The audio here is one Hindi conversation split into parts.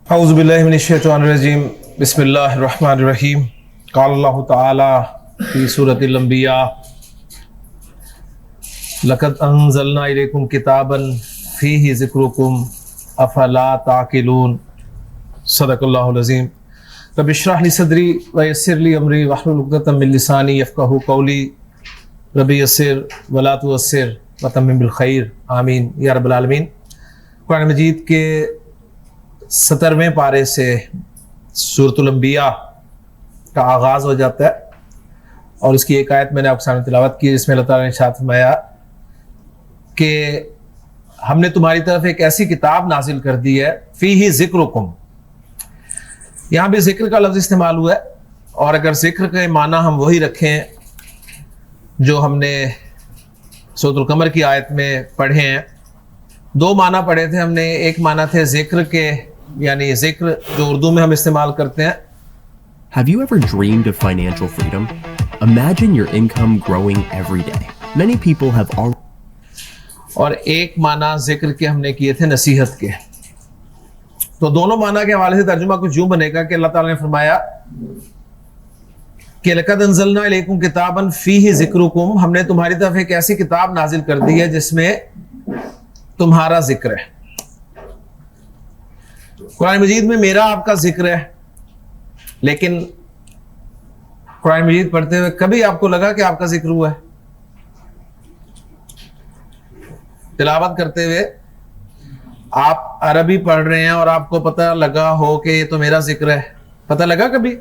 औज़ुबिल्लाहि मिनश्शैतानिर्रजीम बिस्मिल्लाहिर्रहमानिर्रहीम क़ाल अल्लाहु तआला फ़ी सूरतिल अंबिया लक़द अंज़लना इलैकुम किताबन फ़ीहि ज़िक्रुकुम अफ़ला ताक़िलून सदक़ल्लाहुल अज़ीम रब्बि इश्रह ली सदरी व यस्सिर ली अमरी वहलुल उक़दतम मिन लिसानी यफ़क़हू क़ौली रब्बि यस्सिर व ला तुअस्सिर व तम्मिम बिल खैर आमीन या रब्बल आलमीन। कुरान मजीद के 17वें पारे से सूरतुल अंबिया का आगाज़ हो जाता है और इसकी एक आयत मैंने आपके सामने तिलावत की जिसमें अल्लाह ताला ने इरशाद फरमाया कि हमने तुम्हारी तरफ एक ऐसी किताब नाजिल कर दी है फ़ीही ज़िक्रुकुम। यहाँ भी जिक्र का लफ्ज़ इस्तेमाल हुआ है और अगर जिक्र के माना हम वही रखें जो हमने सूरतुल कमर की आयत में पढ़े हैं, दो माना पढ़े थे हमने। एक माना थे जिक्र के, यानी जिक्र जो उर्दू में हम इस्तेमाल करते हैं। Have you ever dreamed of financial freedom? Imagine your income growing every day. Many people have already. और एक माना जिक्र के हमने किए थे नसीहत के। तो दोनों माना के हवाले से तर्जुमा कुछ यूं बनेगा कि अल्लाह ताला ने फरमाया कि लक़द अंज़लना इलैकुम किताबन फ़ीहि ज़िक्रुकुम, हमने तुम्हारी तरफ एक ऐसी किताब नाजिल कर दी है जिसमें तुम्हारा जिक्र है। कुरान मजीद में मेरा आपका जिक्र है, लेकिन कुरान मजीद पढ़ते हुए कभी आपको लगा कि आपका जिक्र हुआ है? तिलावत करते हुए आप अरबी पढ़ रहे हैं और आपको पता लगा हो कि ये तो मेरा जिक्र है, पता लगा कभी?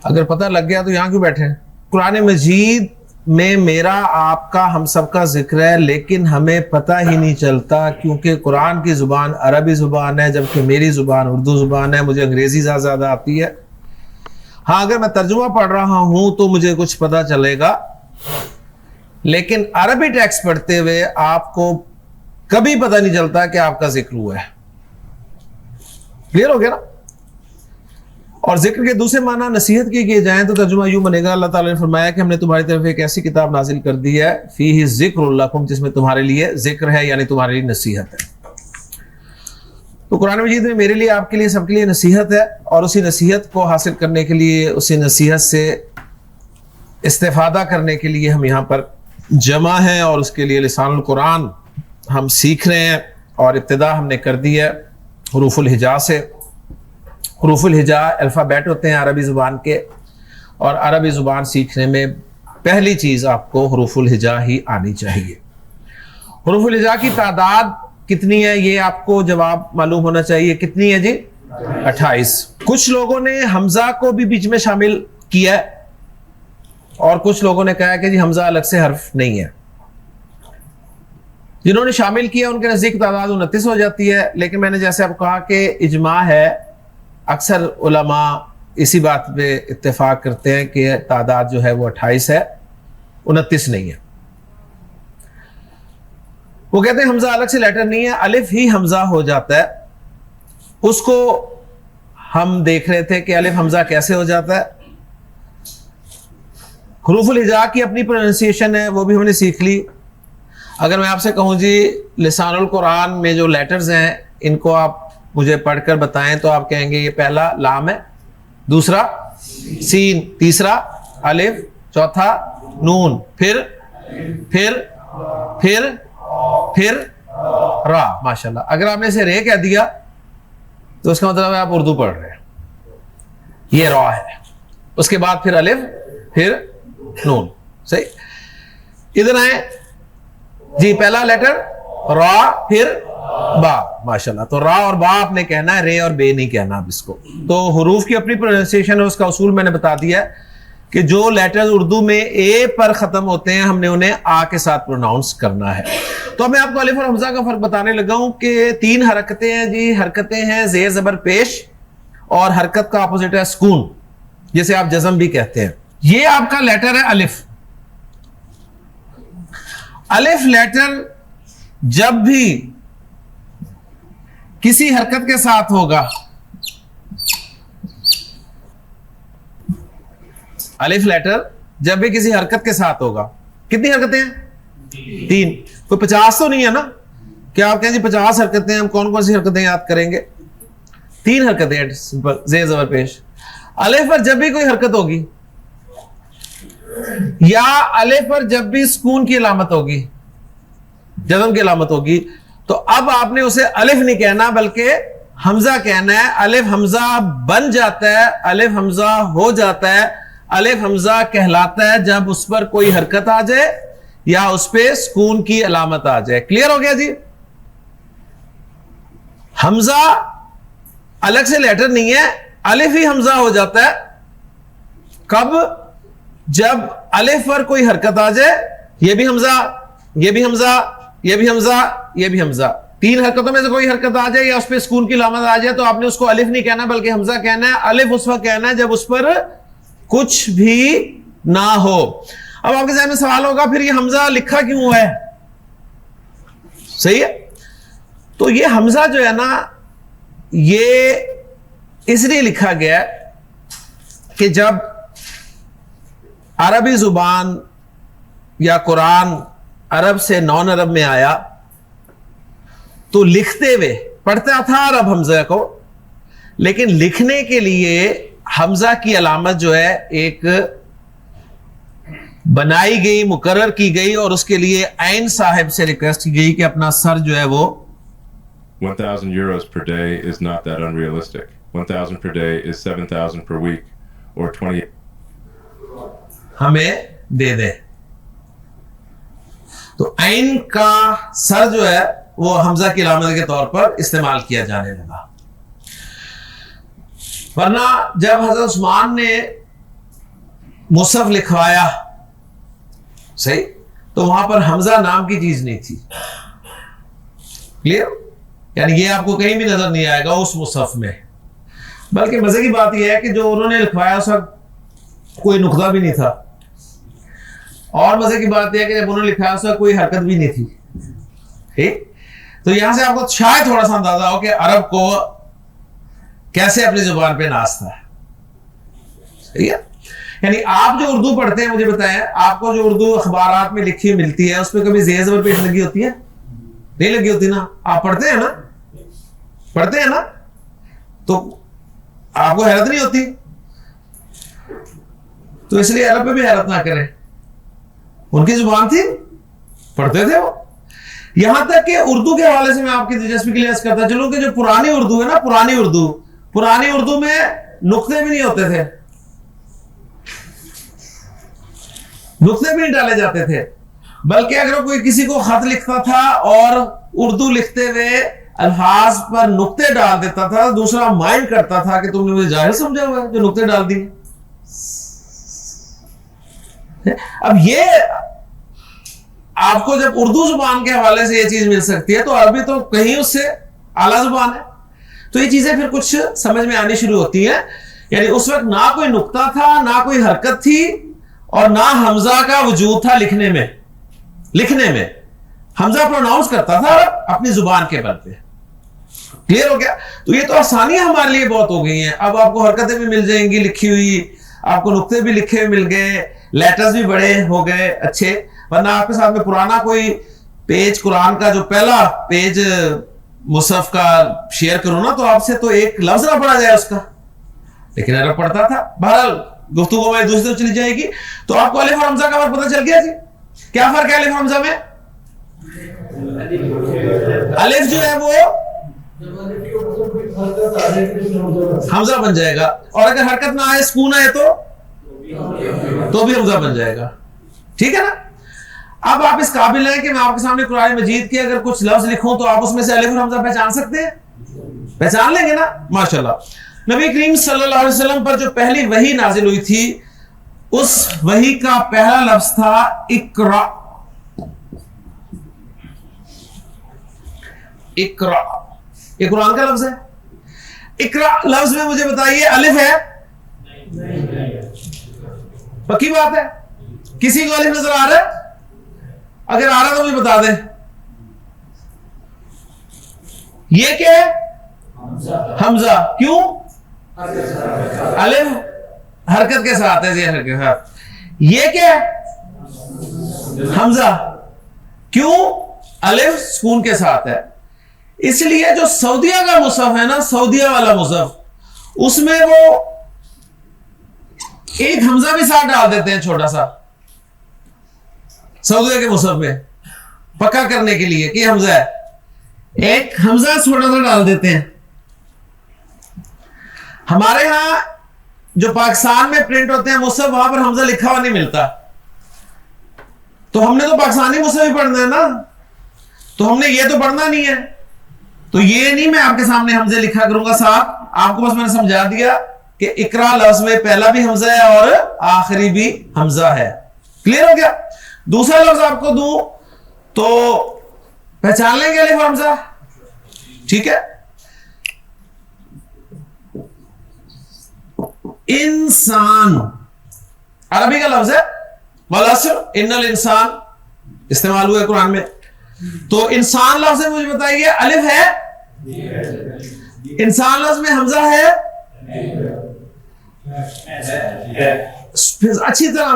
अगर पता लग गया तो यहां क्यों बैठे हैं? कुरान मजीद में मेरा आपका हम सबका जिक्र है, लेकिन हमें पता ही नहीं चलता क्योंकि कुरान की जुबान अरबी जुबान है जबकि मेरी जुबान उर्दू जुबान है। मुझे अंग्रेजी ज़्यादा आती है। हाँ, अगर मैं तर्जुमा पढ़ रहा हूं तो मुझे कुछ पता चलेगा, लेकिन अरबी टेक्स्ट पढ़ते हुए आपको कभी पता नहीं चलता कि आपका जिक्र हुआ है। क्लियर हो गया ना? और जिक्र के दूसरे माना नसीहत की किए जाएं तो तर्जुमा यूं बनेगा, अल्लाह ताला ने फरमाया कि हमने तुम्हारी तरफ एक ऐसी किताब नाजिल कर दी है फ़ीही ज़िक्रुल लकुम, जिसमें तुम्हारे लिए जिक्र है, यानी तुम्हारे लिए नसीहत है। तो कुरान मजीद में मेरे लिए, आपके लिए, सबके लिए नसीहत है और उसी नसीहत को हासिल करने के लिए, उसी नसीहत से इस्तेफादा करने के लिए हम यहाँ पर जमा हैं और उसके लिए लिसानुल कुरान हम सीख रहे हैं। और इब्तिदा हमने कर दी है हुरूफुल हिजा से। हुरूफुल हिजा अल्फ़ाबेट होते हैं अरबी ज़ुबान के, और अरबी ज़ुबान सीखने में पहली चीज़ आपको हुरूफुल हिजा ही आनी चाहिए। हुरूफुल हिजा की तादाद कितनी है ये आपको जवाब मालूम होना चाहिए। कितनी है जी? 28। कुछ लोगों ने हमजा को भी बीच में शामिल किया है और कुछ लोगों ने कहा कि जी हमजा अलग से हर्फ नहीं है। जिन्होंने शामिल किया उनके नज़दीक तादाद 29 हो जाती है, लेकिन मैंने जैसे अब कहा कि इजमा है, अक्सर उलमा इसी बात पे इत्तेफाक करते हैं कि तादाद जो है वो 28 है, 29 नहीं है। वो कहते हैं हमजा अलग से लेटर नहीं है, अलिफ ही हमजा हो जाता है। उसको हम देख रहे थे कि अलिफ हमजा कैसे हो जाता है। हुरूफुल हिजा की अपनी प्रोनाउंसिएशन है, वो भी हमने सीख ली। अगर मैं आपसे कहूं जी लिसानुल कुरान में जो लेटर्स हैं इनको आप मुझे पढ़कर बताएं तो आप कहेंगे ये पहला लाम है, दूसरा सीन, तीसरा अलिफ, चौथा नून, फिर रा। माशाल्लाह। अगर आपने इसे रे कह दिया तो उसका मतलब है आप उर्दू पढ़ रहे हैं। ये रा है, उसके बाद फिर अलिफ, फिर नून। सही। इधर आए जी, पहला लेटर रा, फिर बा। माशाल्लाह। तो रा और बा आपने कहना है, रे और बे नहीं कहना अब इसको। तो हुरूफ की अपनी प्रोनाउंसिएशन है, उसका उसूल मैंने बता दिया है कि जो लेटर्स उर्दू में ए पर खत्म होते हैं हमने उन्हें आ के साथ प्रोनाउंस करना है। तो मैं आपको अलिफ और हमजा का फर्क बताने लगा हूं कि 3 हरकतें हैं जी। हरकतें हैं जेर जबर पेश, और हरकत का अपोजिट है सुकून, जिसे आप जज़म भी कहते हैं। ये आपका लेटर है अलिफ। अलिफ लेटर जब भी किसी हरकत के साथ होगा, अलिफ लेटर जब भी किसी हरकत के साथ होगा, कितनी हरकतें हैं? 3। कोई 50 तो नहीं है ना क्या आप कहें जी 50 हरकतें, हम कौन कौन सी हरकतें याद करेंगे? 3 हरकतें हैं सिंपल, ज़ेर ज़बर पेश। अलिफ पर जब भी कोई हरकत होगी या अलिफ पर जब भी सुकून की अलामत होगी, जज़म की अलामत होगी, तो अब आपने उसे अलिफ नहीं कहना बल्कि हमजा कहना है। अलिफ हमजा बन जाता है, अलिफ हमजा हो जाता है, अलिफ हमजा कहलाता है जब उस पर कोई हरकत आ जाए या उस पर सुकून की अलामत आ जाए। क्लियर हो गया जी? हमजा अलग से लेटर नहीं है, अलिफ ही हमजा हो जाता है। कब? जब अलिफ पर कोई हरकत आ जाए, ये भी हमजा, ये भी हमजा, ये भी हमजा, ये भी हमजा, 3 हरकतों में से कोई हरकत आ जाए या उस पर सुकून की अलामत आ जाए, तो आपने उसको अलिफ नहीं कहना बल्कि हमजा कहना है। अलिफ उस वक्त कहना है जब उस पर कुछ भी ना हो। अब आपके ज़हन में सवाल होगा, फिर ये हमजा लिखा क्यों है? सही है, तो ये हमजा जो है ना, ये इसलिए लिखा गया कि जब अरबी जुबान या कुरान अरब से नॉन अरब में आया तो लिखते हुए पढ़ता था अरब हमजा को, लेकिन लिखने के लिए हमजा की अलामत जो है एक बनाई गई, मुकर्रर की गई, और उसके लिए ऐन साहिब से रिक्वेस्ट की गई कि अपना सर जो है वो 1,000 euros per day is not that unrealistic. 1,000 per day is 7,000 per week, or 20. हमें दे दे। तो ऐन का सर जो है वो हमजा की अलामत के तौर पर इस्तेमाल किया जाने लगा। वरना जब हजरत उस्मान ने मुसहफ लिखवाया, सही, तो वहां पर हमजा नाम की चीज नहीं थी। क्लियर? यानी ये आपको कहीं भी नजर नहीं आएगा उस मुसहफ में। बल्कि मजे की बात यह है कि जो उन्होंने लिखवाया उसका कोई नुक्ता भी नहीं था, और मजे की बात यह है कि जब उन्होंने लिखवाया उसका कोई हरकत भी नहीं थी। ठीक? तो यहां से आपको शायद थोड़ा सा अंदाजा हो कि अरब को कैसे अपनी जुबान पे नाचता है। सही है? यानी आप जो उर्दू पढ़ते हैं, मुझे बताएं, आपको जो उर्दू अखबारात में लिखी हुई मिलती है, उस पर कभी ज़ेर ज़बर पेश लगी होती है? नहीं लगी होती ना। आप पढ़ते हैं ना, पढ़ते हैं ना, तो आपको हैरत नहीं होती? तो इसलिए अरब पे भी हैरत ना करें, उनकी जुबान थी, पढ़ते थे वो। यहां तक कि उर्दू के हवाले से मैं आपकी दिलचस्पी के लिए अर्ज करता चलूं कि जो पुरानी उर्दू है ना, पुरानी उर्दू में नुक्ते भी नहीं होते थे, नुक्ते भी नहीं डाले जाते थे। बल्कि अगर कोई किसी को खत लिखता था और उर्दू लिखते हुए अल्फाज पर नुक्ते डाल देता था, दूसरा माइंड करता था कि तुमने मुझे जाहिल समझा हुआ है जो नुक्ते डाल दिए। अब ये आपको जब उर्दू जुबान के हवाले से ये चीज मिल सकती है, तो अरबी तो कहीं उससे आला जुबान है, तो ये चीजें फिर कुछ समझ में आनी शुरू होती हैं। यानी उस वक्त ना कोई नुक्ता था, ना कोई हरकत थी, और ना हमजा का वजूद था लिखने में। हमजा प्रोनाउंस करता था अपनी जुबान के बल पे। क्लियर हो गया? तो ये तो आसानियां हमारे लिए बहुत हो गई हैं। अब आपको हरकतें भी मिल जाएंगी लिखी हुई, आपको नुक्ते भी लिखे हुए मिल गए, लेटर्स भी बड़े हो गए अच्छे। वरना आपके साथ में पुराना कोई पेज, कुरान का जो पहला पेज मुसहफ का शेयर करूं ना, तो आपसे तो एक लफ्ज ना पढ़ा जाए उसका, लेकिन अरब पढ़ता था। बहरहाल गुफ्तगू हमारी दूसरी तरफ चली जाएगी। तो आपको अलिफ और हमजा का फर्क पता चल गया जी? क्या फर्क है अलिफ और हमजा में? अलिफ जो है वो हमजा बन जाएगा, और अगर हरकत ना आए, सुकून आए, तो भी हमजा बन जाएगा। ठीक है ना? अब आप इस काबिल हैं कि मैं आपके सामने कुरान मजीद के अगर कुछ लफ्ज लिखूं तो आप उसमें से अलिफ और हमजा पहचान सकते हैं? पहचान लेंगे ना? माशाल्लाह। नबी करीम सल्लल्लाहु अलैहि वसल्लम पर जो पहली वही नाजिल हुई थी, उस वही का पहला लफ्ज था इकरा। इकरा ये कुरान का लफ्ज है। इकरा लफ्ज में मुझे बताइए अलिफ है? पक्की बात है? किसी को अलिफ नजर आ रहा है? अगर आ रहा है तो मुझे बता दें। ये क्या है? हमजा। क्यों? अलिफ हरकत के साथ है, हरकत के साथ। ये क्या है? हमजा। क्यों? अलिफ सुकून के साथ है। इसलिए जो सऊदिया का मुसहफ है ना, सऊदिया वाला मुसहफ, उसमें वो एक हमजा भी साथ डाल देते हैं, छोटा सा, सऊदिया के मुसहफ में पक्का करने के लिए कि हमजा है, एक हमजा छोटा सा डाल देते हैं। हमारे यहां जो पाकिस्तान में प्रिंट होते हैं मुसहफ, वहां पर हमजा लिखा हुआ नहीं मिलता, तो हमने तो पाकिस्तानी मुसहफ ही पढ़ना है ना, तो हमने ये तो पढ़ना नहीं है, तो ये नहीं मैं आपके सामने हमजे लिखा करूंगा साहब, आपको बस मैंने समझा दिया कि इकरा लफ्ज में पहला भी हमजा है और आखिरी भी हमजा है। क्लियर हो गया? दूसरा लफ्ज आपको दूं तो पहचान लेंगे अलिफ और हमजा, ठीक है? इंसान अरबी का लफ्ज है, वल अस्र इन्नल इंसान इस्तेमाल हुआ है कुरान में, तो इंसान लफ्ज से मुझे बताइए अलिफ है? इंसान लफ्ज में हमजा है? अच्छी तरह,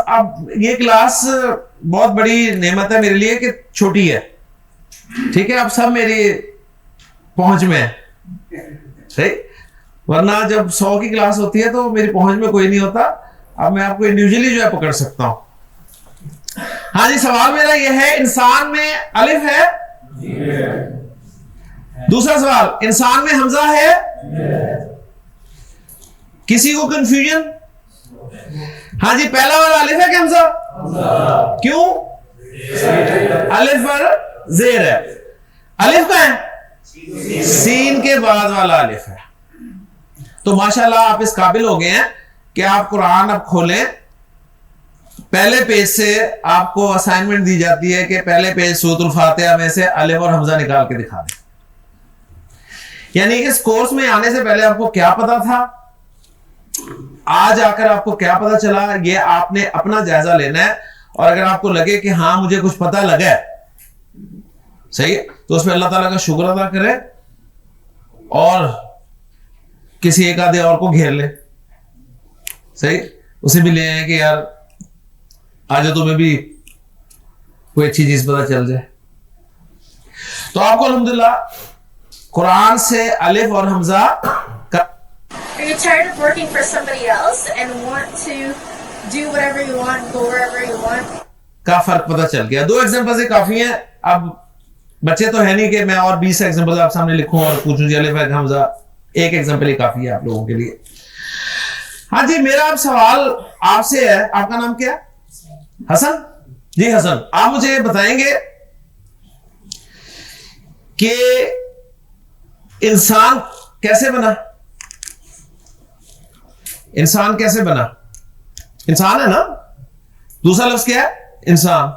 अब ये क्लास बहुत बड़ी नेमत है मेरे लिए कि छोटी है, ठीक है? आप सब मेरी पहुंच में है, सही? वरना जब 100 की क्लास होती है तो मेरी पहुंच में कोई नहीं होता, अब मैं आपको इंडिविजुअली जो है पकड़ सकता हूं। हाँ जी, सवाल मेरा यह है, इंसान में अलिफ है? दूसरा सवाल, इंसान में हमजा है? किसी को कंफ्यूजन? हाँ जी, पहला वाला अलिफ है कि हमजा? क्यों? अलिफ पर जेर है। अलिफ का है? सीन के बाद वाला अलिफ है। तो माशाल्लाह आप इस काबिल हो गए हैं कि आप कुरान अब खोलें, पहले पेज से आपको असाइनमेंट दी जाती है कि पहले पेज सूरतुल फातिहा में से अलिफ और हमजा निकाल के दिखा दें। यानी इस कोर्स में आने से पहले आपको क्या पता था, आज आकर आपको क्या पता चला, ये आपने अपना जायजा लेना है, और अगर आपको लगे कि हाँ मुझे कुछ पता लगा है, सही है, तो उसमें अल्लाह ताला का शुक्र अदा करें और किसी एक आधे और को घेर ले, सही, उसे भी ले आए कि यार आज तुम्हें भी कोई अच्छी चीज पता चल जाए। तो आपको अल्हम्दुलिल्लाह कुरान से अलिफ और हमजा का Are you tired of working for somebody else and want to do whatever you want, go wherever you want? का फर्क पता चल गया। 2 एग्जांपल से काफी हैं, अब बच्चे तो है नहीं कि मैं और 20 एग्जांपल आप सामने लिखूं और पूछूं जी अलिफ हमजा, एक एग्जांपल ही काफी है आप लोगों के लिए। हाँ जी, मेरा अब सवाल आपसे है, आपका नाम क्या है? हसन जी। हसन, आप मुझे बताएंगे कि इंसान कैसे बना? इंसान कैसे बना? इंसान है ना, दूसरा लफ्ज क्या है? इंसान।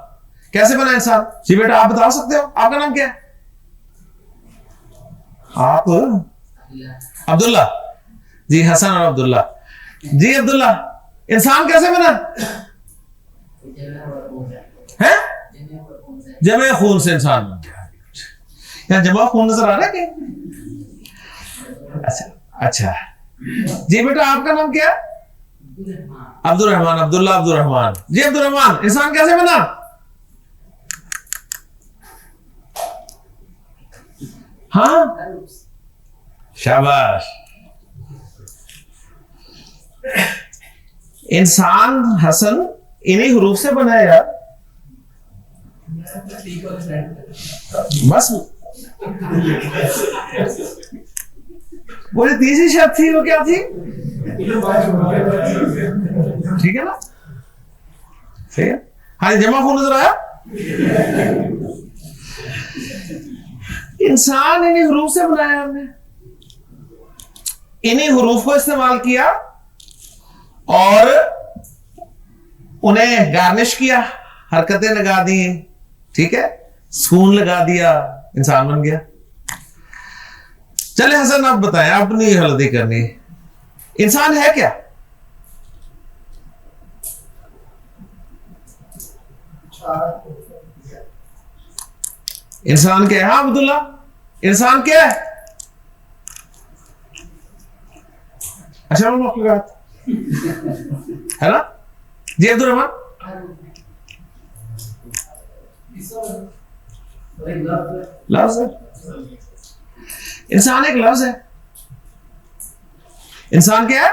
कैसे बना इंसान? जी बेटा आप बता सकते हो, आपका नाम क्या है? आप अब्दुल्ला जी। हसन और अब्दुल्ला जी। अब्दुल्ला, इंसान कैसे बना है? जमे खून से इंसान बन गया। यहाँ जमा खून नजर आ रहा है क्या? अच्छा जी बेटा आपका नाम क्या है? अब्दुल रहमान। अब्दुल्ला अब्दुल रहमान जी। अब्दुल रहमान, इंसान कैसे बना? हाँ शाबाश। इंसान हसन इन्हीं हुरूफ से बना है यार, बस वो जो तीसरी शर्त थी वो क्या थी? ठीक है ना, सही है। हाँ जमा खून नजर आया? इंसान इन्हीं हुरूफ से बनाया हमने, इन्हीं हुरूफ को इस्तेमाल किया और उन्हें गार्निश किया, हरकतें लगा दी, ठीक है, सुकून लगा दिया, इंसान बन गया। चले हसन आप बताएं, अपनी गलती करनी। इंसान है क्या? इंसान क्या है? हाँ अब्दुल्ला, इंसान क्या है? अच्छा है ना जी। अब्दुल रहमान, लफ्ज इंसान एक लफ्ज है। इंसान क्या है?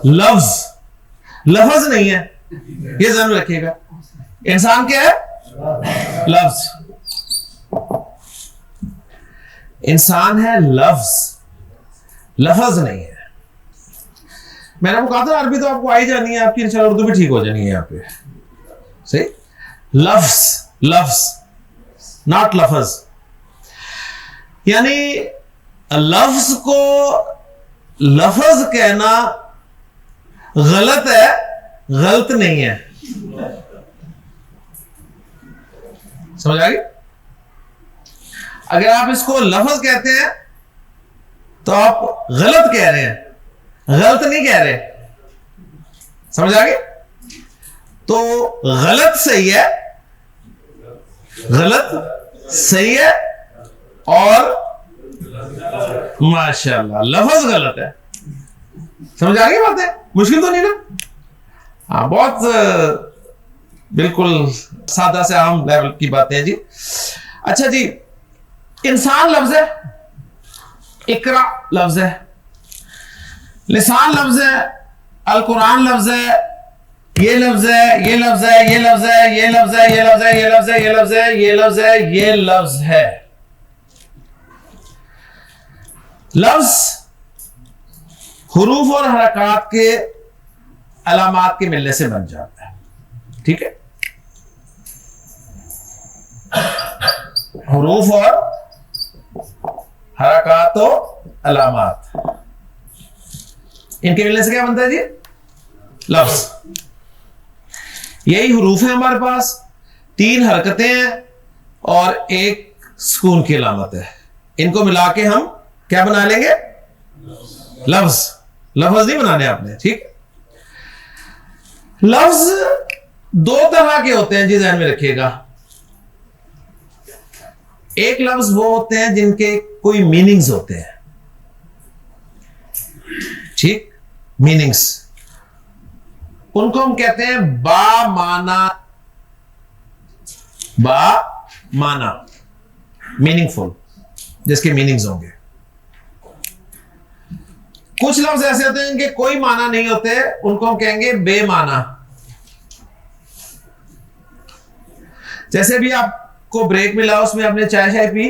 लफ्ज, लफ्ज नहीं है, ये ध्यान में रखिएगा। इंसान क्या है? लफ्ज। इंसान है लफ्ज, लफ्ज नहीं है। मैंने आपको कहा था अरबी तो आपको आई जानी है, आपकी इंशाल्लाह उर्दू भी ठीक हो जानी है यहाँ पे। सही, लफ्ज, लफ्ज, नॉट लफ्ज। यानी लफ्ज को लफ्ज कहना गलत है, गलत नहीं है। समझ आ गई? अगर आप इसको लफ्ज कहते हैं तो आप गलत कह रहे हैं, गलत नहीं कह रहे। समझ आ गई? तो गलत सही है, गलत सही है, और माशाल्लाह लफ्ज गलत है। समझ आ गई बात है? मुश्किल तो नहीं ना? हाँ, बहुत बिल्कुल सादा से आम लेवल की बातें हैं जी। अच्छा जी, इंसान लफ्ज है, इकरा लफ्ज है, लिसान लफ्ज है, अल कुरान लफ्ज है, ये लफ्ज है, ये लफ्ज है, ये लफ्ज है, ये लफ्ज है, ये लफ्ज है, ये लफ्ज है, ये लफ्ज है, ये लफ्ज है, ये लफ्ज है। लफ्ज हुरूफ और हरकत के अलामात के मिलने से बन जाता है। ठीक है? हुरूफ और हरकत अलामात, इनके मिलने से क्या बनता है जी? लफ्ज। यही हुरूफ है हमारे पास, 3 हरकतें हैं और एक सुकून की अलामत है। इनको मिला के हम क्या बना लेंगे? लफ्ज। लफ्ज नहीं बनाने आपने, ठीक? लफ्ज 2 तरह के होते हैं जी, ध्यान में रखिएगा। एक लफ्ज वो होते हैं जिनके कोई मीनिंग्स होते हैं, ठीक? मीनिंग्स, उनको हम कहते हैं बा माना, बा माना, मीनिंगफुल, जिसके मीनिंग्स होंगे। कुछ लफ्ज ऐसे होते हैं जिनके कोई माना नहीं होते, उनको हम कहेंगे बेमाना। जैसे भी आपको ब्रेक मिला, उसमें आपने चाय शाय पी,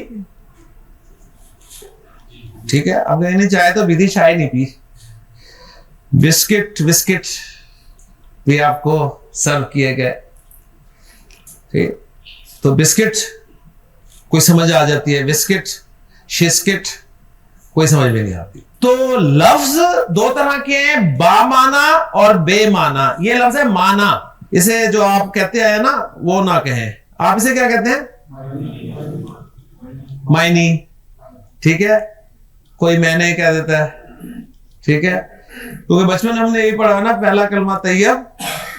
ठीक है? आपने नहीं चाय तो पी थी, चाय नहीं पी। बिस्किट बिस्किट भी आपको सर्व किए गए, ठीक? तो बिस्किट कोई समझ आ जाती है, बिस्किट शिस्किट कोई समझ में नहीं आती। तो लफ्ज 2 तरह के हैं, बामाना और बेमाना। ये लफ्ज है माना, इसे जो आप कहते हैं ना वो ना कहें। आप इसे क्या कहते हैं? मायनी, ठीक है? कोई मैंने कह देता है, ठीक है? क्योंकि बचपन में हमने यही पढ़ा ना, पहला कलमा तैयब,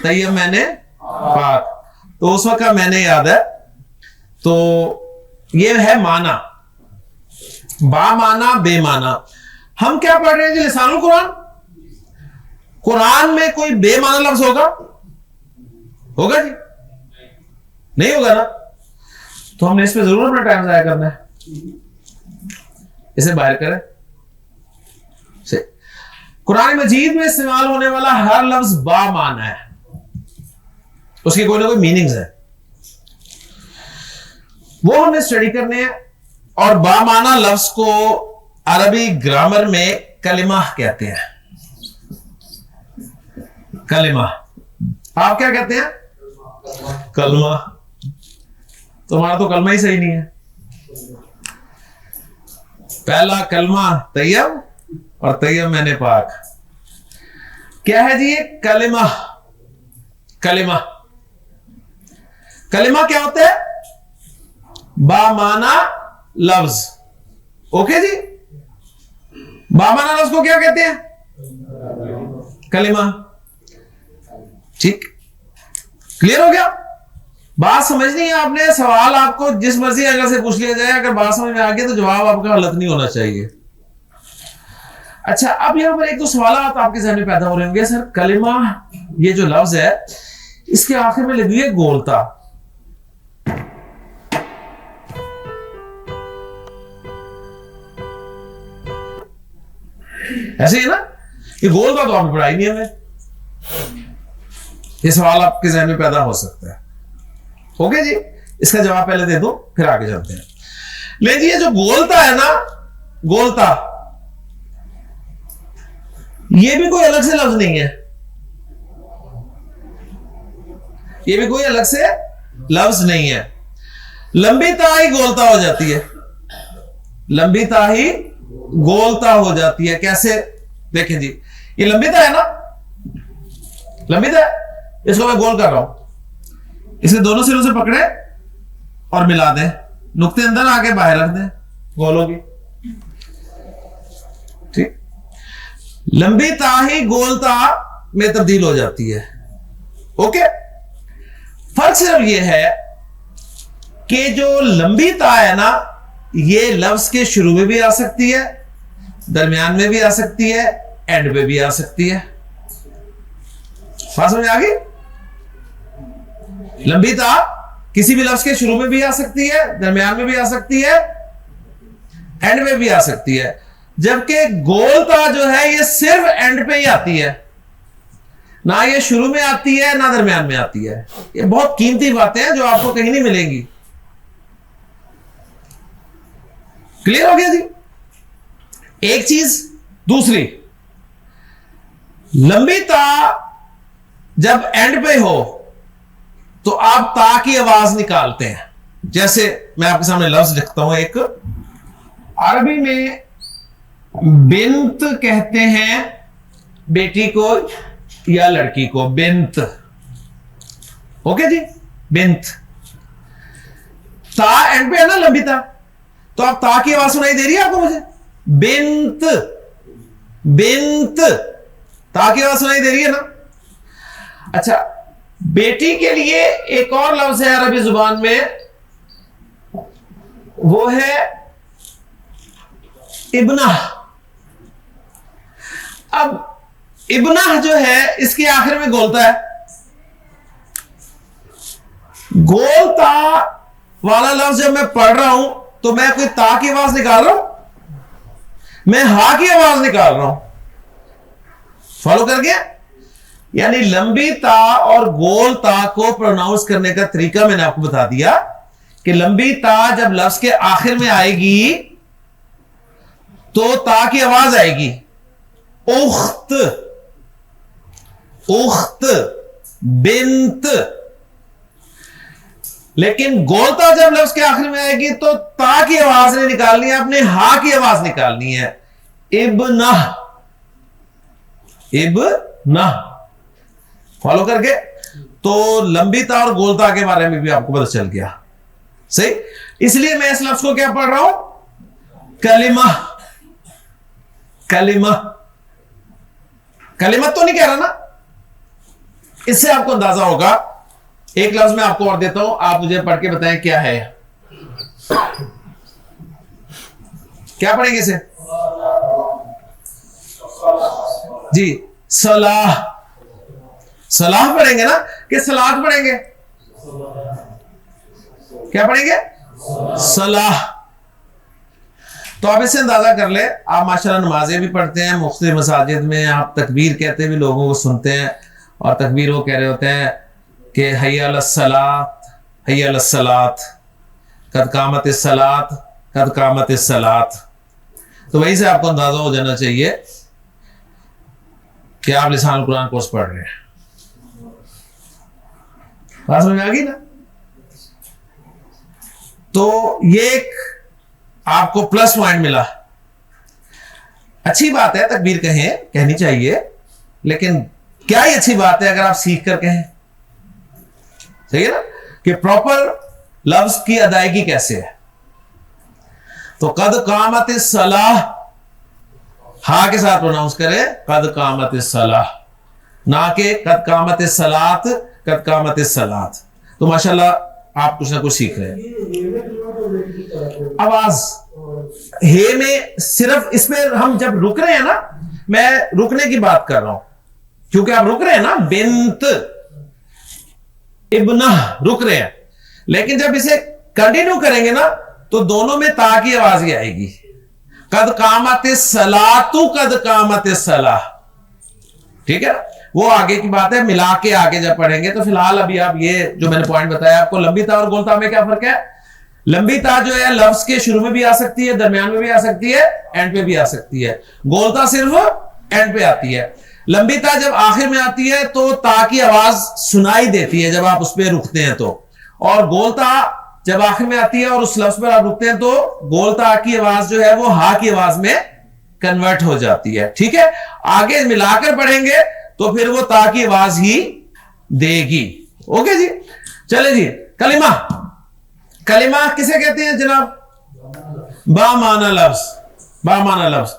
तैयब मैंने पाक, तो उस वक्त का मैंने याद है। तो ये है माना, बा माना बेमाना। हम क्या पढ़ रहे हैं जी? लिसानुल कुरान। कुरान में कोई बेमाना लफ्ज होगा? होगा जी? नहीं होगा ना? तो हमने इस पे जरूर अपना टाइम जाया करना है, इसे बाहर करें से। कुरान मजीद में इस्तेमाल होने वाला हर लफ्ज बा माना है, उसकी कोई ना कोई मीनिंग्स है, वो हमें स्टडी करने हैं। और बा माना लफ्ज को अरबी ग्रामर में कलिमा कहते हैं। कलिमा, आप क्या कहते हैं? कलमा। तुम्हारा तो कलमा ही सही नहीं है। पहला कलमा तैयब और तैयब मैंने पाक। क्या है जी ये? कलिमा। कलिमा, कलिमा क्या होता है? बामाना लफ्ज। ओके जी? बामाना लफ्ज को क्या कहते हैं? कलिमा। ठीक, क्लियर हो गया? बात समझनी है आपने। सवाल आपको जिस मर्जी एंगल से पूछ लिया जाए, अगर बात समझ में आ गई तो जवाब आपका गलत नहीं होना चाहिए। अच्छा, अब यहां पर एक दो सवाल आपके जहन में पैदा हो रहे होंगे। सर, कलिमा ये जो लफ्ज है, इसके आखिर में लगी है गोलता। ऐसे ही ना, ये गोलता तो आपने पढ़ाई नहीं हमें। ये सवाल आपके जहन में पैदा हो सकता है। ओके जी, इसका जवाब पहले दे दो, फिर आगे चलते हैं। ले जी, ये जो गोलता है ना, गोलता, ये भी कोई अलग से लफ्ज नहीं है, ये भी कोई अलग से लफ्ज नहीं है। लंबी ता ही गोलता हो जाती है, लंबी ता ही गोलता हो जाती है। कैसे? देखें जी, ये लंबी ता है ना, लंबी ता है, इसको मैं गोल कर रहा हूं, इसे दोनों सिरों से पकड़े और मिला दें, नुक्ते अंदर आके बाहर रख दें, गोल होगी। ठीक, लंबी ता ही गोलता में तब्दील हो जाती है। ओके, फर्क सिर्फ यह है कि जो लंबी ता है ना, ये लफ्ज के शुरू में भी आ सकती है, दरमियान में भी आ सकती है, एंड में भी आ सकती है। बात समझ आ गई? लंबी ता किसी भी लफ्ज के शुरू में भी आ सकती है, दरमियान में भी आ सकती है, एंड में भी आ सकती है। जबकि गोलता जो है ये सिर्फ एंड पे ही आती है, ना ये शुरू में आती है ना दरमियान में आती है। ये बहुत कीमती बातें हैं जो आपको कहीं नहीं मिलेंगी। क्लियर हो गया जी? एक चीज। दूसरी, लंबी ता जब एंड पे हो तो आप ता की आवाज निकालते हैं। जैसे मैं आपके सामने लफ्ज लिखता हूं, एक अरबी में बिंत कहते हैं बेटी को या लड़की को, बिंत। ओके जी, बिंत। ता एंड पे है ना, लंबी ता, तो आप ता की आवाज सुनाई दे रही है आपको? मुझे बिंत, बिंत, ता की आवाज सुनाई दे रही है ना? अच्छा, बेटी के लिए एक और लफ्ज है अरबी जुबान में, वो है इब्ना। अब इब्ना जो है इसके आखिर में गोलता है। गोलता वाला लफ्ज जब मैं पढ़ रहा हूं तो मैं कोई ता की आवाज निकाल रहा हूं, मैं हा की आवाज निकाल रहा हूं। फॉलो कर गया? यानी लंबी ता और गोल ता को प्रोनाउंस करने का तरीका मैंने आपको बता दिया कि लंबी ता जब लफ्ज के आखिर में आएगी तो ता की आवाज आएगी, उख्त, उख्त, बिंत। लेकिन गोलता जब लफ्ज के आखिर में आएगी तो ता की आवाज नहीं निकालनी है, अपने हा की आवाज निकालनी है, इब्ना, इब्ना। फॉलो करके तो लंबी ता और गोलता के बारे में भी आपको पता चल गया। सही, इसलिए मैं इस लफ्ज को क्या पढ़ रहा हूं? कलिमा, कलिमा। कलिमत तो नहीं कह रहा ना? इससे आपको अंदाजा होगा। एक लफ्ज मैं आपको और देता हूं, आप मुझे पढ़ के बताएं क्या है। क्या पढ़ेंगे इसे? जी, सलाह। सलाह पढ़ेंगे ना कि सलात पढ़ेंगे? क्या पढ़ेंगे? सलाह। तो आप इससे अंदाजा कर ले, आप माशाल्लाह नमाजें भी पढ़ते हैं, मुख्तलिफ मसाजिद में आप तकबीर कहते भी लोगों को सुनते हैं, और तकबीर वो कह रहे होते हैं कि हय्या अलस्सलात, हय्या अलस्सलात, कद कामत इस्सलात, कद कामत इस्सलात। तो वहीं से आपको अंदाजा हो जाना चाहिए कि आप लिसान कुरान कोर्स पढ़ रहे हैं। बात समझ में आ गई ना? तो ये एक आपको प्लस पॉइंट मिला। अच्छी बात है तकबीर कहें, कहनी चाहिए, लेकिन क्या ही अच्छी बात है अगर आप सीख कर कहें। सही है ना कि प्रॉपर लफ्ज की अदायगी कैसे है। तो कद कामत सलाह, हा के साथ प्रोनाउंस करें, कद कामत सलाह, ना के कद कामत सलात, कद कामत सलात। तो माशाल्लाह आप कुछ ना कुछ सीख रहे हैं। आवाज हे में सिर्फ इसमें हम जब रुक रहे हैं ना, मैं रुकने की बात कर रहा हूं क्योंकि आप रुक रहे हैं ना, बिंत, इब्ना, रुक रहे हैं। लेकिन जब इसे कंटिन्यू करेंगे ना तो दोनों में ता की आवाज ही आएगी। कद कामत सलातु कद कामत सलाह, ठीक है। वो आगे की बात है, मिला के आगे जब पढ़ेंगे। तो फिलहाल अभी आप ये जो मैंने पॉइंट बताया आपको, लंबी ता और गोलता में क्या फर्क है। लंबी ता जो है लफ्ज के शुरू में भी आ सकती है, दरमियान में भी आ सकती है, एंड पे भी आ सकती है। गोलता सिर्फ एंड पे आती है। लंबी ता जब आखिर में आती है तो ता की आवाज सुनाई देती है जब आप उस पर रुकते हैं तो, और गोलता जब आखिर में आती है और उस लफ्ज पर आप रुकते हैं तो गोलता की आवाज जो है वो हा की आवाज में कन्वर्ट हो जाती है, ठीक है। आगे मिलाकर पढ़ेंगे तो फिर वो ता की आवाज ही देगी। ओके जी, चले जी। कलिमा, कलिमा किसे कहते हैं जनाब। बामाना लफ्ज, बामाना लफ्ज,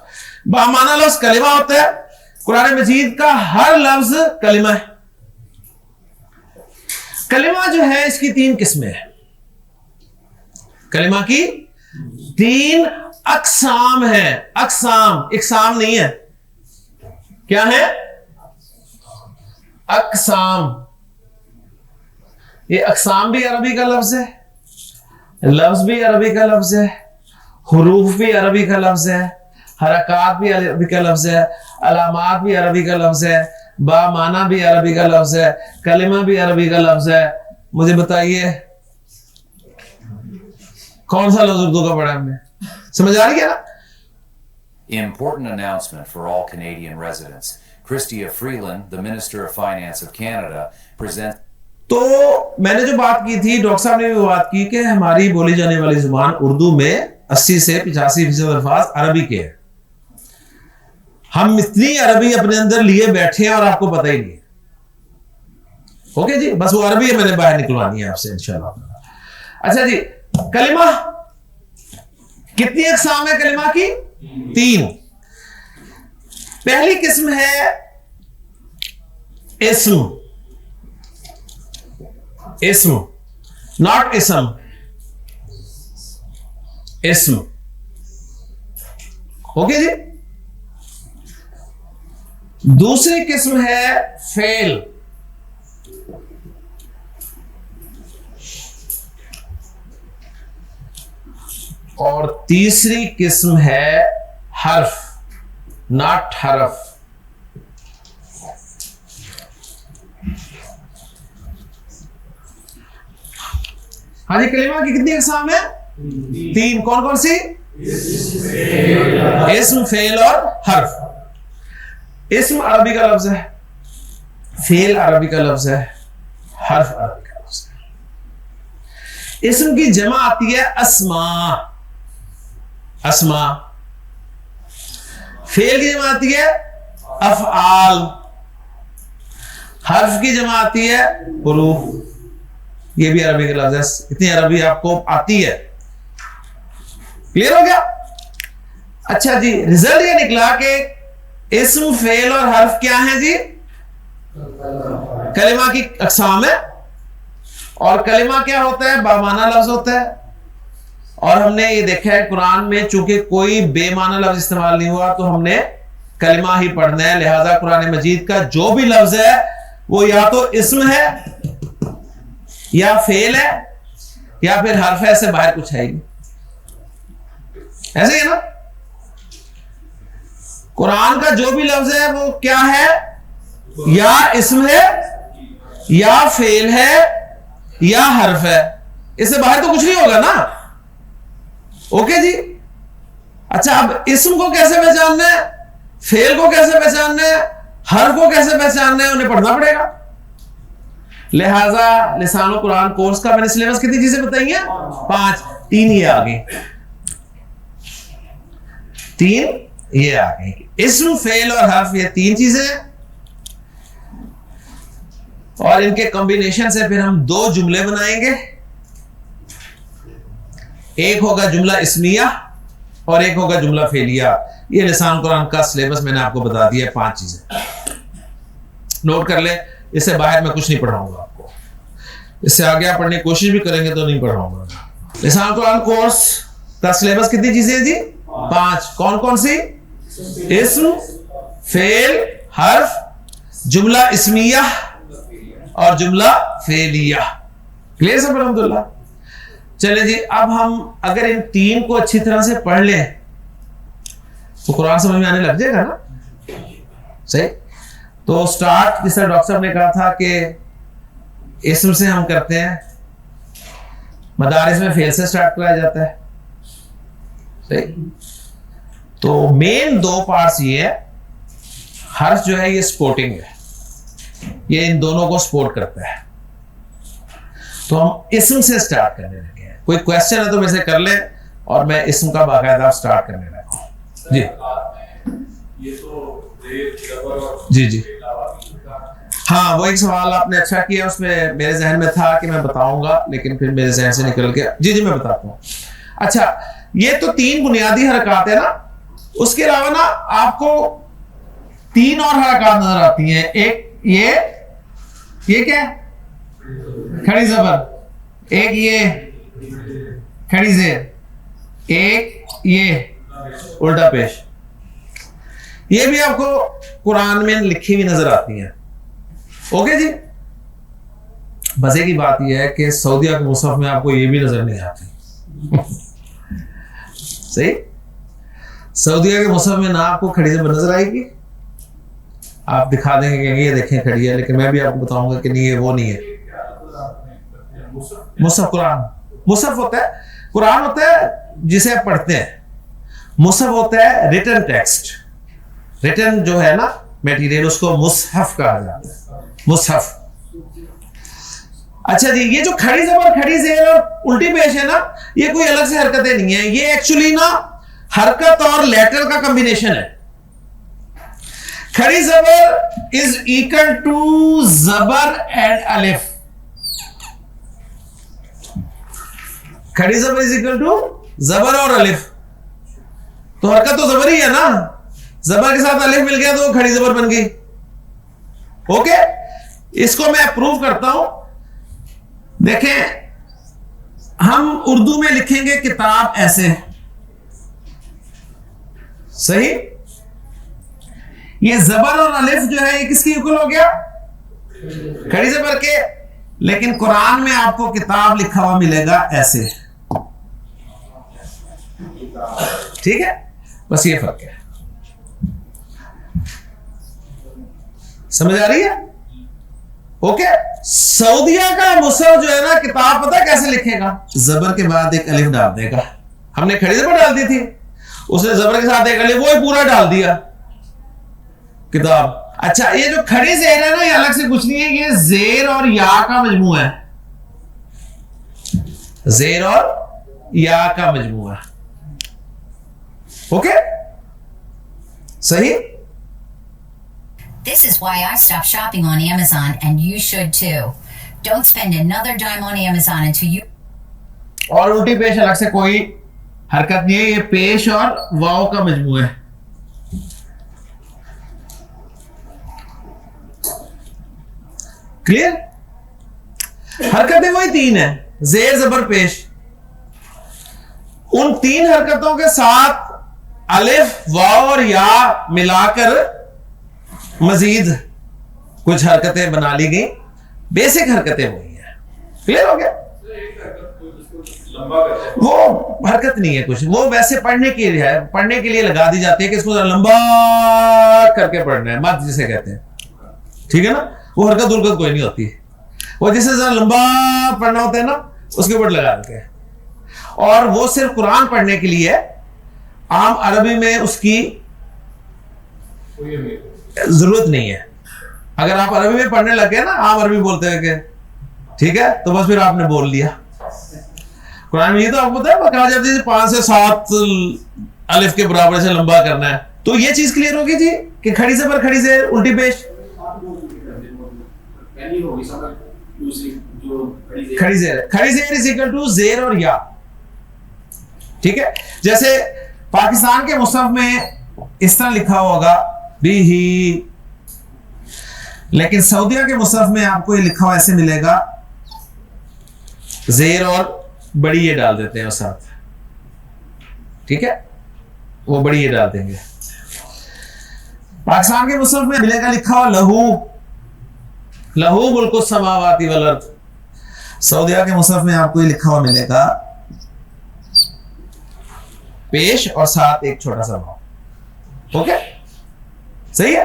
बामाना लफ्ज कलिमा होता है। कुरान मजीद का हर लफ्ज कलिमा है। कलिमा जो है इसकी 3 किस्में हैं। कलिमा की 3 अकसाम है। अकसाम, इकसाम नहीं है, क्या है, अकसाम। ये अकसाम भी अरबी का लफ्ज है, लफ्ज भी अरबी का लफ्ज है, हुरूफ भी अरबी का लफ्ज है, हरकात भी अरबी का लफ्ज है, अलामात भी अरबी का लफ्ज है, बामाना भी अरबी का लफ्ज है, कलिमा भी अरबी का लफ्ज है। मुझे बताइए कौन सा लफ्ज उर्दू का पढ़ा हमने, समझ आ रही है ना। Important announcement for all Canadian residents. Chrystia Freeland, the Minister of Finance of Canada, presents. तो मैंने जो बात की थी, डॉक्टर साहब ने भी बात की कि हमारी बोली जाने वाली जुबान उर्दू में 80 से 85% अल्फाज अरबी के हैं। हम इतनी अरबी अपने अंदर लिए बैठे हैं और आपको पता ही नहीं है। ओके जी, बस वो अरबी मैंने बाहर निकलवानी है आपसे इंशाल्लाह। अच्छा जी, कलिमा कितनी अक़साम है कलिमा की? 3। पहली किस्म है इस्म, इस्म नॉट इसम, इस्म। ओके जी। दूसरी किस्म है फेल, और तीसरी किस्म है हर्फ, नॉट हरफ। हाँ जी, कलिमा की कितनी अक़साम है? 3। कौन कौन सी? इस्म, फेल और हर्फ। इस्म अरबी का लफ्ज है, फेल अरबी का लफ्ज है, हर्फ अरबी का लफ्ज है। इस्म की जमा आती है अस्मा, अस्मा। फेल की जमा आती है अफ़आल, हर्फ की जमा आती है हुरूफ। ये भी अरबी का लफ्ज है। इतनी अरबी आपको आती है। क्लियर हो गया? अच्छा जी, रिजल्ट ये निकला कि इस्म, फेल और हर्फ क्या है जी? कलिमा की अक़साम है। और कलिमा क्या होता है? बामाना लफ्ज होता है। और हमने ये देखा है कुरान में चूंकि कोई बेमाना लफ्ज इस्तेमाल नहीं हुआ तो हमने कलिमा ही पढ़ना है। लिहाजा कुरान मजीद का जो भी लफ्ज है वो या तो इस्म है, या फेल है, या फिर हर्फ है। ऐसे बाहर कुछ है ही नहीं। ऐसे ही है ना। कुरान का जो भी लफ्ज है वो क्या है? या इस्म है, या फेल है, या हर्फ है। इससे बाहर तो कुछ नहीं होगा ना। ओके जी। अच्छा, अब इस्म को कैसे पहचानना है, फेल को कैसे पहचानना है, हर्फ को कैसे पहचानना है, उन्हें पढ़ना पड़ेगा। लिहाजा लिसानुल कुरान कोर्स का मैंने सिलेबस कितनी चीजें बताई हैं? 5। 3 ये आ गई, 3 ये आ गई। इस्म, फेल और हर्फ, ये 3 चीजें हैं। और इनके कॉम्बिनेशन से फिर हम 2 जुमले बनाएंगे। एक होगा जुमला इस्मिया और एक होगा जुमला फेलिया। ये लिसान कुरान का सिलेबस मैंने आपको बता दिया है। 5 चीजें नोट कर ले। इससे बाहर मैं कुछ नहीं पढ़ाऊंगा आपको। इससे आगे आप पढ़ने की कोशिश भी करेंगे तो नहीं पढ़ाऊंगा। लिसान कुरान कोर्स का सिलेबस कितनी चीजें हैं जी? 5। कौन कौन सी? इस्म, फेल, हर्फ, जुमला इस्मिया और जुमला फेलिया। क्लियर सब? अल्हम्दुलिल्लाह। चले जी, अब हम अगर इन 3 को अच्छी तरह से पढ़ लें तो कुरान समझ में आने लग जाएगा ना। सही। तो स्टार्ट जिस तरह डॉक्टर साहब ने कहा था कि इस्म से हम करते हैं, मदारिस में फेल से स्टार्ट कराया जाता है। सही। तो मेन दो पार्ट्स ये है, हर्फ जो है ये सपोर्टिंग है, ये इन दोनों को सपोर्ट करता है। तो हम इस्म से स्टार्ट करने लगे हैं। कोई क्वेश्चन है तो मेरे से कर ले और मैं इस्म का बाकायदा स्टार्ट करने लगा हूं। जी ये तो जी जी हाँ, वो एक सवाल आपने अच्छा किया, उसमें मेरे जहन में था कि मैं बताऊंगा लेकिन फिर मेरे जहन से निकल गया। जी जी मैं बताता हूँ। अच्छा, ये तो 3 बुनियादी हरकत है ना, उसके अलावा ना आपको 3 और हरकत नजर आती हैं। एक ये क्या है? खड़ी जबर, एक ये खड़ी जेर, एक ये उल्टा पेश। ये भी आपको कुरान में लिखी हुई नजर आती है। ओके जी। मजे की बात यह है कि सऊदीया के मुसहफ में आपको ये भी नजर नहीं आती। सही। सऊदीया के मुसहफ में ना आपको खड़ी जबर नजर आएगी, आप दिखा देंगे कि ये देखें खड़ी है, लेकिन मैं भी आपको बताऊंगा कि नहीं, ये वो नहीं है। मुसहफ कुरान, मुसहफ होता है, कुरान होता है जिसे आप पढ़ते हैं, मुसहफ होता है रिटन टेक्स्ट। रिटन जो है ना मटेरियल, उसको मुसहफ कहा जाता है, मुसहफ। अच्छा जी, ये जो खड़ी जबर खड़ी जेर और उल्टी पेश है ना, ये कोई अलग से हरकतें नहीं है, ये एक्चुअली ना हरकत और लेटर का कॉम्बिनेशन है। खड़ी जबर इज इक्वल टू जबर एंड अलिफ। खड़ी जबर इज इक्वल टू जबर और अलिफ। तो हरकत तो जबर ही है ना, जबर के साथ अलिफ मिल गया तो खड़ी जबर बन गई। ओके, इसको मैं प्रूव करता हूं। देखें, हम उर्दू में लिखेंगे किताब ऐसे, सही। ये जबर और अलिफ जो है ये किसकी इक्वल हो गया? खड़ी जबर के। लेकिन कुरान में आपको किताब लिखा हुआ मिलेगा ऐसे, ठीक है। बस ये फर्क है, समझ आ रही है? ओके। सऊदीया का मुसहफ जो है ना, किताब पता कैसे लिखेगा? जबर के बाद एक अलिफ डाल देगा। हमने खड़ी जबर डाल दी थी, उसने जबर के साथ एक अलिफ वो ही पूरा डाल दिया, किताब। अच्छा, ये जो खड़ी जेर है ना, ये अलग से कुछ नहीं है, ये जेर और या का मजमुआ है, जेर और या का मजमुआ। ओके, सही। This is why I stopped shopping on Amazon, and you should too. Don't spend another dime on Amazon until you. और उल्टी पेश अलग से कोई हरकत नहीं है, ये पेश और वाव का मजमू है। क्लियर? हरकतें वही 3 है, जेर जबर पेश। उन 3 हरकतों के साथ अलिफ वाव और या मिलाकर मजीद कुछ हरकतें बना ली गई, बेसिक हरकतें वही हैं। क्लियर हो गया? वो हरकत नहीं है कुछ, वो वैसे पढ़ने के लिए है, पढ़ने के लिए लगा दी जाती है कि इसको लंबा करके पढ़ना है, मत जिसे कहते हैं, ठीक है ना। वो हरकत उरकत कोई नहीं होती, वो जिसे जरा लंबा पढ़ना होता है ना, उसके ऊपर लगा देते हैं। और वो सिर्फ कुरान पढ़ने के लिए है, आम अरबी में उसकी जरूरत नहीं है। अगर आप अरबी में पढ़ने लगे ना, आम अरबी बोलते हैं कि ठीक है, तो बस फिर आपने बोल लिया। कुरान में ये तो आपको पता है, कहा जाता है 5 से 7 अलिफ के बराबर से लंबा करना है। तो ये चीज क्लियर होगी जी कि खड़ी से पर खड़ी से उल्टी पेश, खड़ी जेर इज इक्वल टू जेर और या, ठीक है। जैसे पाकिस्तान के मुसहफ में इस तरह लिखा होगा भी ही, लेकिन सऊदीया के मुसहफ में आपको ये लिखा हुआ ऐसे मिलेगा, जेर और बड़ी ये डाल देते हैं साथ, ठीक है, वो बड़ी ये डाल देंगे। पाकिस्तान के मुसहफ में मिलेगा लिखा हुआ लहू, लहू मुल्कु समावाति वल अर्द। सऊदीया के मुसहफ में आपको ये लिखा हुआ मिलेगा पेश और साथ एक छोटा सा भाव। ओके, सही है।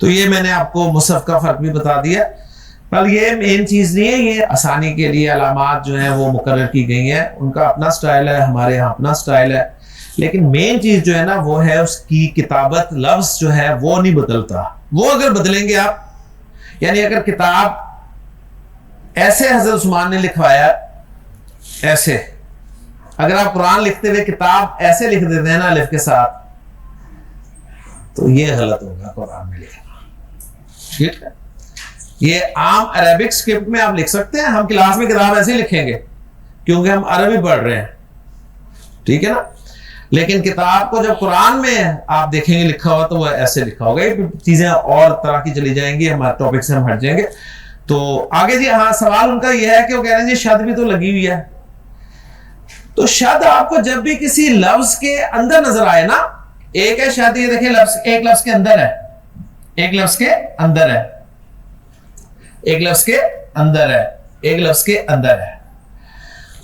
तो ये मैंने आपको मुसहफ का फर्क भी बता दिया, पर ये मेन चीज नहीं है, ये आसानी के लिए अलामात जो हैं वो मुकर्रर की गई हैं, उनका अपना स्टाइल है, हमारे यहाँ अपना स्टाइल है, लेकिन मेन चीज जो है ना वो है उसकी किताबत, लफ्ज जो है वो नहीं बदलता। वो अगर बदलेंगे आप, यानी अगर किताब ऐसे हजरत उस्मान ने लिखवाया, ऐसे अगर आप कुरान लिखते हुए किताब ऐसे लिख देते हैं ना अलिफ के साथ, तो ये गलत होगा कुरान में लिखना, ठीक है। ये आम अरेबिक स्क्रिप्ट में आप लिख सकते हैं, हम क्लास में किताब ऐसे ही लिखेंगे क्योंकि हम अरबी पढ़ रहे हैं, ठीक है ना। लेकिन किताब को जब कुरान में आप देखेंगे लिखा हुआ, तो वह ऐसे लिखा होगा। ये चीजें और तरह की चली जाएंगी, हमारे टॉपिक से हम हट जाएंगे। तो आगे जी, हाँ, सवाल उनका यह है कि वो कह रहे हैं जी शद भी तो लगी हुई है। तो शद आपको जब भी किसी लफ्ज के अंदर नजर आए ना, एक है शद, ये देखिए लफ्ज एक लफ्ज के अंदर है, एक लफ्ज के अंदर है, एक लफ्ज के अंदर है, एक लफ्ज के अंदर है।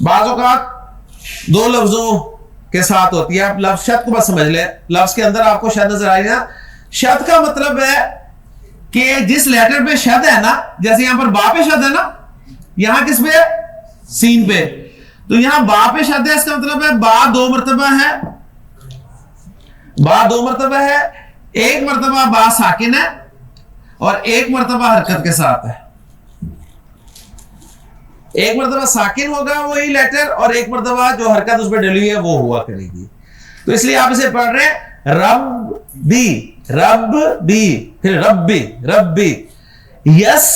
बाज़ औक़ात दो लफ्जों के साथ होती है। आप लफ्ज शद को बस समझ ले, लफ्ज के अंदर आपको शद नजर आई ना, शद का मतलब है कि जिस लेटर पे शद है ना, जैसे यहां पर बा पे शद है ना, यहां किस पे है, सीन पे, तो यहां बा पे शद है, इसका मतलब है बा दो मरतबा है, बा दो मरतबा है, एक मरतबा बा साकिन है और एक मरतबा हरकत के साथ है। एक मरतबा साकिन होगा वही लेटर, और एक मरतबा जो हरकत उस पर डली हुई है वो हुआ करेगी। तो इसलिए आप इसे पढ़ रहे हैं रब बी, रब बी, फिर रब्बी, रब्बी, यस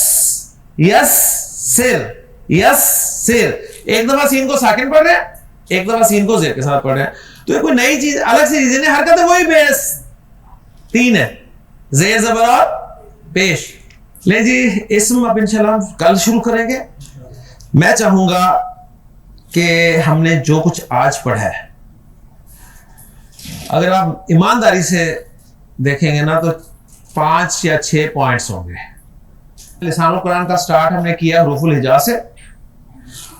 यस सिर, यस सिर। एक दफा सीन को साकिन पढ़ रहे हैं, एक दफा सीन को जेर के साथ पढ़ रहे हैं। तो ये कोई नई चीज, अलग से चीज नहीं, हरकत है वही बेस तीन है, जेर जबर और पेश। ले जी, इस्म अब इंशाल्लाह कल शुरू करेंगे। मैं चाहूंगा कि हमने जो कुछ आज पढ़ा है, अगर आप ईमानदारी से देखेंगे ना, तो 5 या 6 पॉइंट्स होंगे। लिसानुल कुरान का स्टार्ट हमने किया हुरूफुल हिजा से।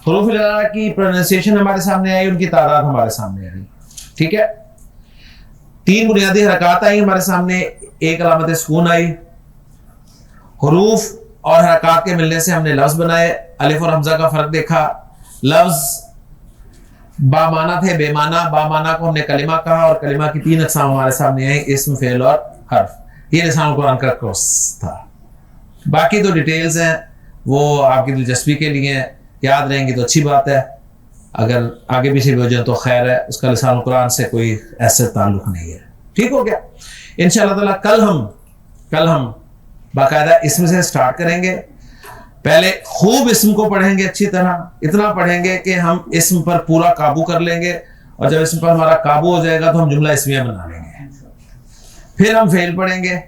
हुरूफुल हिजा की प्रोनाउंसिएशन हमारे सामने आई, उनकी तादाद हमारे सामने आई, ठीक है। 3 बुनियादी हरकत आई हमारे सामने, एक अलामत सुकून आई। हुरूफ और हरकत के मिलने से हमने लफ्ज बनाए, अलिफ और हमजा का फर्क देखा। लफ्ज बामाना थे, बेमाना, बामाना को हमने कलिमा कहा, और कलिमा की 3 अक़साम हमारे सामने आई, इस्म, फ़ेल और हर्फ। ये लिसानुल कुरान का कोर्स था। बाकी तो डिटेल्स हैं, वो आपकी दिलचस्पी के लिए हैं, याद रहेंगी तो अच्छी बात है, अगर आगे पीछे भी हो जाए तो खैर है, उसका लिसानुल कुरान से कोई ऐसे ताल्लुक नहीं है। ठीक हो गया। इंशाअल्लाह ताला कल हम बाकायदा इसम से स्टार्ट करेंगे। पहले खूब इसम को पढ़ेंगे अच्छी तरह, इतना पढ़ेंगे कि हम इसम पर पूरा काबू कर लेंगे, और जब इसम पर हमारा काबू हो जाएगा तो हम जुमला इसमिया बना लेंगे। फिर हम फेल पढ़ेंगे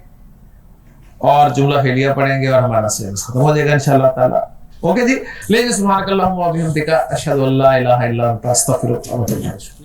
और जुमला फेलिया पढ़ेंगे, और हमारा सिलेबस खत्म हो जाएगा इंशाअल्लाह ताला। ओके जी, ले सुब्हानकल्लाहुम्मा व बिहम्दिका अशहदु अल्ला इलाहा इल्ला अंता अस्तगफिरुका व अतूबु इलैक।